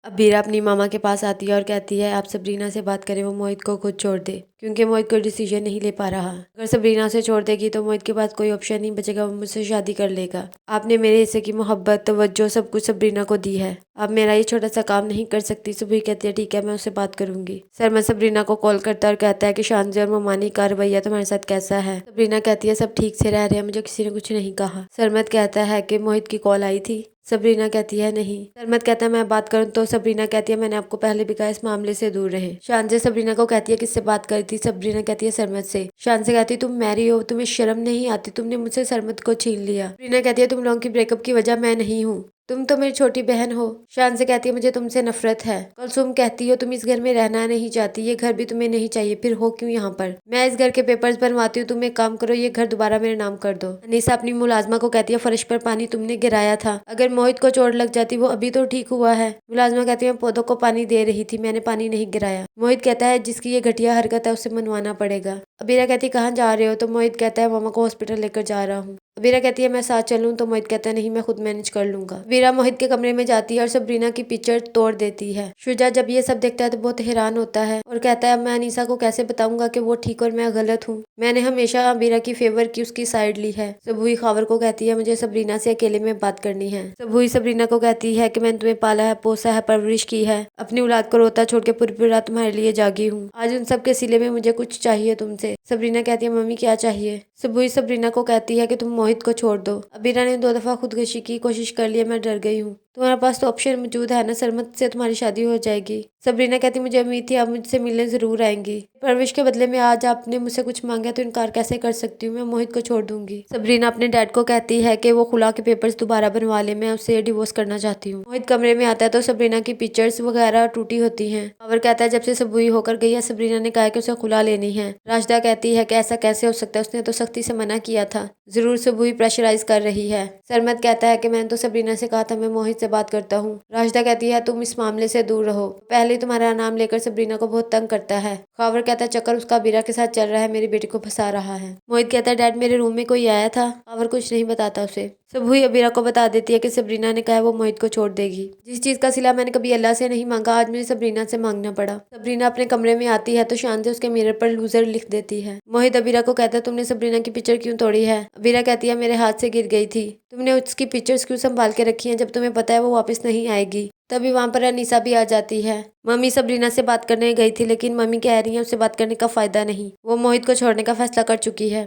अब बीरा अपनी मामा के पास आती है और कहती है आप सबरीना से बात करें, वो मोहित को खुद छोड़ दे, क्योंकि मोहित कोई डिसीजन नहीं ले पा रहा। अगर सबरीना से छोड़ देगी तो मोहित के पास कोई ऑप्शन नहीं बचेगा, वो मुझसे शादी कर लेगा। आपने मेरे हिस्से की मोहब्बत, तवज्जो, सब कुछ सबरीना को दी है। अब मेरा ये छोटा सा काम नहीं कर सकती। सुबह कहती है ठीक है, मैं उससे बात करूंगी। सरमद सबरीना को कॉल करता है और कहता है कि शानजी और ममानी का रवैया तुम्हारे साथ कैसा है। सबरीना कहती है सब ठीक से रह रहे हैं, मुझे किसी ने कुछ नहीं कहा। सरमद कहता है कि मोहित की कॉल आई थी। सबरीना कहती है नहीं। सरमद कहता है मैं बात करूं, तो सबरीना कहती है मैंने आपको पहले भी कहा इस मामले से दूर रहे। शान से सबरीना को कहती है किससे बात करी थी। सबरीना कहती है सरमद से। शान से कहती है तुम मैरी हो, तुम्हें शर्म नहीं आती, तुमने मुझसे सरमद को छीन लिया। सबरीना कहती है तुम लोगों की ब्रेकअप की वजह मैं नहीं हूँ, तुम तो मेरी छोटी बहन हो। शान से कहती है मुझे तुमसे नफरत है। कुलसुम कहती हो तुम इस घर में रहना नहीं चाहती, ये घर भी तुम्हें नहीं चाहिए, फिर हो क्यों यहाँ पर। मैं इस घर के पेपर्स बनवाती हूँ, तुम एक काम करो ये घर दोबारा मेरे नाम कर दो। अनीसा अपनी मुलाजमा को कहती है फर्श पर पानी तुमने गिराया था, अगर मोहित को चोट लग जाती वो अभी तो ठीक हुआ है। मुलाजमा कहती है पौधों को पानी दे रही थी, मैंने पानी नहीं गिराया। मोहित कहता है जिसकी ये घटिया हरकत है उसे मनवाना पड़ेगा। अबीरा कहती है कहाँ जा रहे हो, तो मोहित कहता है मामा को हॉस्पिटल लेकर जा रहा हूँ। अबीरा कहती है मैं साथ चलूं, तो मोहित कहता है नहीं मैं खुद मैनेज कर लूंगा। अबीरा मोहित के कमरे में जाती है और सबरीना की पिक्चर तोड़ देती है। शुजा जब ये सब देखता है तो बहुत हैरान होता है और कहता है मैं अनीसा को कैसे बताऊंगा कि वो ठीक और मैं गलत हूँ, मैंने हमेशा अबीरा की फेवर की उसकी साइड ली है। सबूई खावर को कहती है मुझे सबरीना से अकेले में बात करनी है। सबूई सबरीना को कहती है कि मैंने तुम्हें पाला है, पोसा है, परवरिश की है, अपनी औलाद को रोता छोड़ के पूरी रात तुम्हारे लिए जागी हूँ, आज उन सब के सिले में मुझे कुछ चाहिए तुमसे। सबरीना कहती है मम्मी क्या चाहिए। सबूई सबरीना को कहती है कि तुम मोहित को छोड़ दो, अबीरा ने 2 दफा खुदकुशी की कोशिश कर ली, मैं डर गई हूँ, तुम्हारे पास तो ऑप्शन मौजूद है ना, सरमद से तुम्हारी शादी हो जाएगी। सबरीना कहती मुझे उम्मीद थी आप मुझसे मिलने जरूर आएंगी, परविश के बदले में आज आपने मुझसे कुछ मांगा तो इनकार कैसे कर सकती हूँ, मैं मोहित को छोड़ दूंगी। सबरीना अपने डैड को कहती है कि वो खुला के पेपर्स दोबारा बनवा ले, मैं उससे डिवोर्स करना चाहती हूँ। मोहित कमरे में आता है तो सबरीना की पिक्चर्स वगैरह टूटी होती हैं। पावर कहता है जब से सबूई होकर गई है सबरीना ने कहा कि उसे खुला लेनी है। राशिदा कहती है कि ऐसा कैसे हो सकता है, उसने तो सख्ती से मना किया था, जरूर सबूई प्रेशराइज कर रही है। सरमद कहता है कि मैंने तो सबरीना से कहा था मैं मोहित से बात करता हूँ। राशिदा कहती है तुम इस मामले से दूर रहो, पहले तुम्हारा नाम लेकर सबरीना को बहुत तंग करता है। खावर कहता है चक्कर उसका बीरा के साथ चल रहा है, मेरी बेटी को फंसा रहा है। मोहित कहता है डैड मेरे रूम में कोई आया था। खावर कुछ नहीं बताता उसे। सबूई अबीरा को बता देती है कि सबरीना ने कहा है वो मोहित को छोड़ देगी। जिस चीज का सिला मैंने कभी अल्लाह से नहीं मांगा, आज मुझे सबरीना से मांगना पड़ा। सबरीना अपने कमरे में आती है तो शान से उसके मिरर पर लूजर लिख देती है। मोहित अबीरा को कहता है तुमने सबरीना की पिक्चर क्यों तोड़ी है। अबीरा कहती है मेरे हाथ से गिर गई थी, तुमने उसकी पिक्चर्स क्यों संभाल के रखी हैं जब तुम्हें पता है वो वापस नहीं आएगी। तभी वहां पर अनीसा भी आ जाती है। मम्मी सबरीना से बात करने गई थी, लेकिन मम्मी कह रही है उससे बात करने का फायदा नहीं, वो मोहित को छोड़ने का फैसला कर चुकी है।